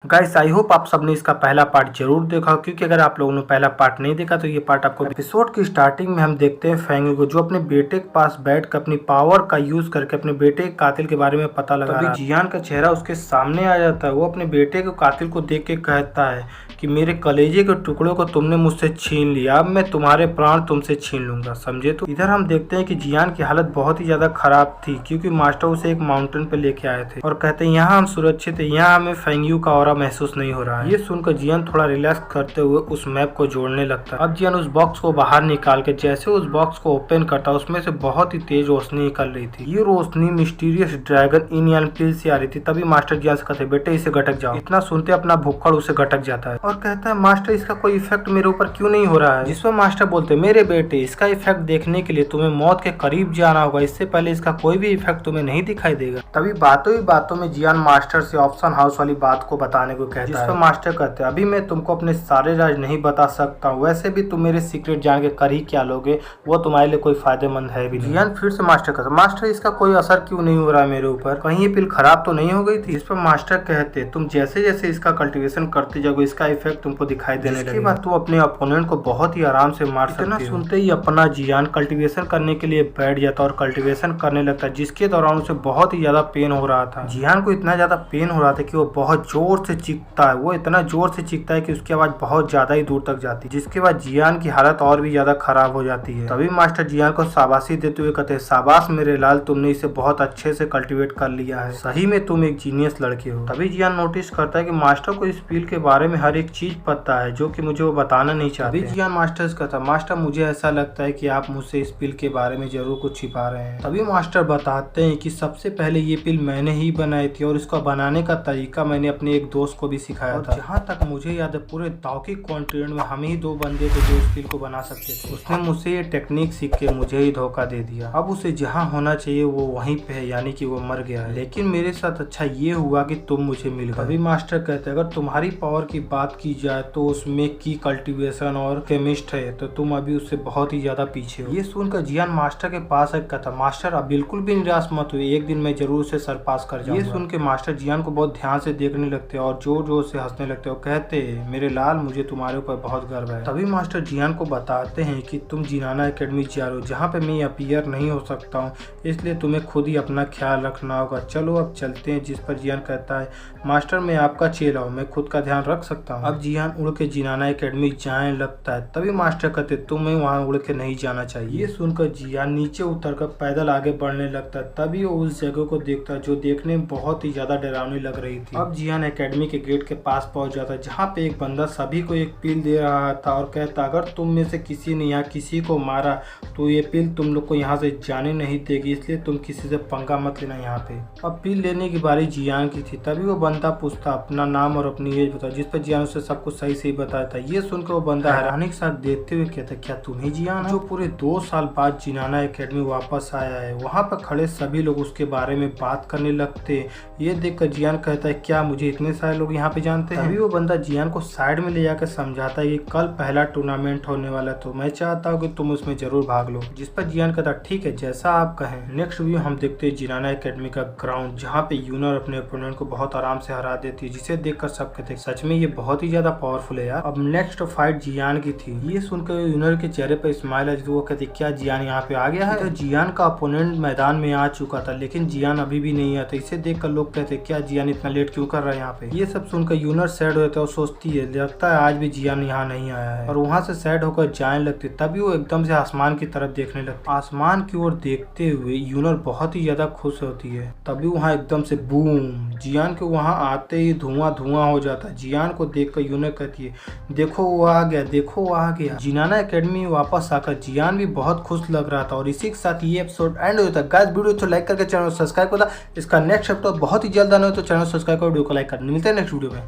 Guys I hope आप सबने इसका पहला पार्ट जरूर देखा हो, क्योंकि अगर आप लोगों ने पहला पार्ट नहीं देखा तो ये पार्ट आपको। एपिसोड की स्टार्टिंग में हम देखते हैं फेंगी को, जो अपने बेटे के पास बैठकर अपनी पावर का यूज करके अपने बेटे के कातिल के बारे में पता लगा रहा है। जियान का चेहरा उसके सामने आ जाता है। वो अपने बेटे के कातिल को देख के कहता है कि मेरे कलेजे के टुकड़ों को तुमने मुझसे छीन लिया, अब मैं तुम्हारे प्राण तुमसे छीन लूंगा, समझे। तो इधर हम देखते हैं कि जियान की हालत बहुत ही ज्यादा खराब थी, क्योंकि मास्टर उसे एक माउंटेन पे लेके आए थे और कहते हैं यहाँ हम सुरक्षित है, यहाँ हमें फेंगी का ऑरा महसूस नहीं हो रहा है। ये सुनकर जियान थोड़ा रिलैक्स करते हुए उस मैप को जोड़ने लगता है। अब जियान उस बॉक्स को बाहर निकाल के जैसे उस बॉक्स को ओपन करता, उसमें से बहुत ही तेज रोशनी निकल रही थी। ये रोशनी मिस्टीरियस ड्रैगन इन पील से आ रही थी। तभी मास्टर जियान से कहते बेटे इसे गटक जाओ। इतना सुनते अपना भुक्कड़ उसे गटक जाता है और कहता है मास्टर इसका कोई इफेक्ट मेरे ऊपर क्यों नहीं हो रहा है। जिसमें मास्टर बोलते मेरे बेटे इसका इफेक्ट देखने के लिए तुम्हें मौत के करीब जाना होगा, इससे पहले इसका कोई भी इफेक्ट तुम्हें नहीं दिखाई देगा। तभी बातों ही बातों में जियान मास्टर से ऑप्शन हाउस वाली बात को बताने को कहता है, जिसमें मास्टर कहते हैं अभी मैं तुमको अपने सारे राज नहीं बता सकता हूँ, वैसे भी तुम मेरे सीक्रेट जान के कर ही क्या लोगे, वो तुम्हारे लिए कोई फायदेमंद है भी नहीं। जियान फिर से मास्टर कहता मास्टर इसका कोई असर क्यों नहीं हो रहा है मेरे ऊपर, कहीं ये पिल खराब तो नहीं हो गई थी। इस पर मास्टर कहते तुम जैसे जैसे इसका कल्टीवेशन करते जाओगे इसका इफेक्ट तुमको दिखाई देने लगेगा। इसके बाद तू अपने अपोनेंट को बहुत ही आराम से मार सकती हो। सुनते ही अपना जियान कल्टीवेशन करने के लिए बैठ जाता और कल्टीवेशन करने लगता है, जिसके दौरान उसे बहुत ही ज्यादा पेन हो रहा था। जियान को इतना ज्यादा पेन हो रहा था कि वो बहुत जोर से चीखता है। वो इतना जोर से चीखता है कि उसकी आवाज बहुत ज्यादा ही दूर तक जाती है, जिसके बाद जियान की हालत और भी ज्यादा खराब हो जाती है। तभी मास्टर जियान को शाबाशी देते हुए कहते हैं शाबाश मेरे लाल, तुमने इसे बहुत अच्छे से कल्टीवेट कर लिया है, सही में तुम एक जीनियस लड़के हो। तभी जियान नोटिस करता है कि मास्टर को इस पील के बारे में हर एक चीज पता है, जो कि मुझे वो बताना नहीं चाहते। तभी जियान मास्टर से कहता मास्टर मुझे ऐसा लगता है कि आप मुझसे इस पील के बारे में जरूर कुछ छिपा रहे हैं। तभी मास्टर बताते हैं कि सबसे पहले ये पील मैंने ही बनाई थी और इसको बनाने का तरीका मैंने अपने एक दोस्त को भी सिखाया था। जहाँ तक मुझे याद है पूरे दावकी कॉन्टिनेंट में हम ही दो बंदे थे जो इस पील को बना सकते थे। उसने मुझसे ये टेक्निक सीख के मुझे ही धोखा दे दिया। अब उसे जहाँ होना चाहिए वो वहीं पे है, यानी कि वो मर गया है। लेकिन मेरे साथ अच्छा ये हुआ कि तुम मुझे मिल गए। अभी मास्टर कहते हैं अगर तुम्हारी पावर की बात की जाए तो उसमें की कल्टीवेशन और केमिस्ट है, तो तुम अभी उससे बहुत ही ज्यादा पीछे हो। ये सुनकर जियान मास्टर के पास एक कहता मास्टर अब बिल्कुल भी निराश मत हुए, एक दिन मैं जरूर उसे सरपास कर जाऊंगा। ये सुन के मास्टर जियान को बहुत ध्यान से देखने लगते और जोर जोर से हंसने लगते और कहते मेरे लाल मुझे तुम्हारे ऊपर बहुत गर्व है। तभी मास्टर जियान को बताते हैं कि तुम जिनाना एकेडमी जा रहे हो, जहाँ पे मैं अपीयर नहीं हो सकता हूँ, इसलिए तुम्हें खुद ही अपना ख्याल रखना होगा, चलो अब चलते हैं। जिस पर जियान कहता है मास्टर मैं आपका चेला हूँ, मैं खुद का ध्यान रख सकता हूँ। अब जियान उड़ के जिनाना एकेडमी जाने लगता है। तभी मास्टर कहते तुम्हें वहाँ उड़ के नहीं जाना चाहिए। ये सुनकर जियान नीचे उतरकर पैदल आगे बढ़ने लगता है। तभी वो उस जगह को देखता है जो देखने में बहुत ही ज्यादा डरावनी लग रही थी। अब जियान एकेडमी के गेट के पास पहुंच जाता है, जहाँ पे एक बंदा सभी को एक पील दे रहा था और कहता अगर तुम में से किसी ने यहाँ किसी को मारा तो ये पील तुम लोग को यहाँ से जाने नहीं देगी, इसलिए तुम किसी से पंगा मत लेना यहाँ पे। अब पील लेने की बारी जियान की थी। तभी वो बंदा पूछता अपना नाम और अपनी एज बता, जिस पर जियान उसे सब कुछ सही सही बताया था। ये सुनकर वो बंदा हैरानी के साथ देखते हुए कहता क्या तुम ही जियान हो जो पूरे 2 साल बाद जिनाना एकेडमी वापस आया है। वहाँ पर खड़े सभी लोग उसके बारे में बात करने लगते। ये देखकर जियान कहता है क्या मुझे इतने सारे लोग यहाँ पे जानते हैं। तभी वो बंदा जियान को साइड में ले जाकर समझाता है कि कल पहला टूर्नामेंट होने वाला, तो मैं चाहता हूँ कि तुम उसमें जरूर भाग लो। जिस पर जियान कहता ठीक है जैसा आप कहें। नेक्स्ट वीडियो हम देखते हैं जिनाना एकेडमी का ग्राउंड, जहाँ पे यूनर अपने अपोनेंट को बहुत आराम से हरा देती है, जिसे देखकर सब कहते हैं सच में ये बहुत ही ज्यादा पावरफुल है यार। अब नेक्स्ट फाइट जियान की थी। ये सुनकर यूनर के चेहरे पर स्माइल है, वो कहते क्या जियान यहाँ पे आ गया है। तो जियान का अपोनेंट मैदान में आ चुका था, लेकिन जियान अभी भी नहीं आता। इसे देखकर लोग कहते क्या जियान इतना लेट क्यों कर रहा है यहाँ पे। ये सब सुनकर यूनर सैड होता है और सोचती है लगता है आज भी जियान यहाँ नहीं आया है, और वहाँ से सैड होकर जाने लगती। तभी वो एकदम से आसमान की तरफ देखने लगती। आसमान की ओर देखते हुए यूनर बहुत ही ज्यादा खुश होती है। तभी वहाँ एकदम से बूम, जियान के वहाँ आते ही धुआं धुआं हो जाता है। जियान को देखकर यूनर कहती है देखो वो आ गया, देखो वो आ गया। जिनाना एकेडमी वापस आकर जियान भी बहुत खुश लग रहा था। और इसी के साथ ये एपिसोड एंड होता है। गाइस वीडियो तो लाइक करके चैनल सब्सक्राइब करो। इसका नेक्स्ट एपिसोड बहुत ही जल्द आने हो तो चैनल सब्सक्राइब करो, वीडियो को लाइक कर। मिलते हैं नेक्स्ट वीडियो में।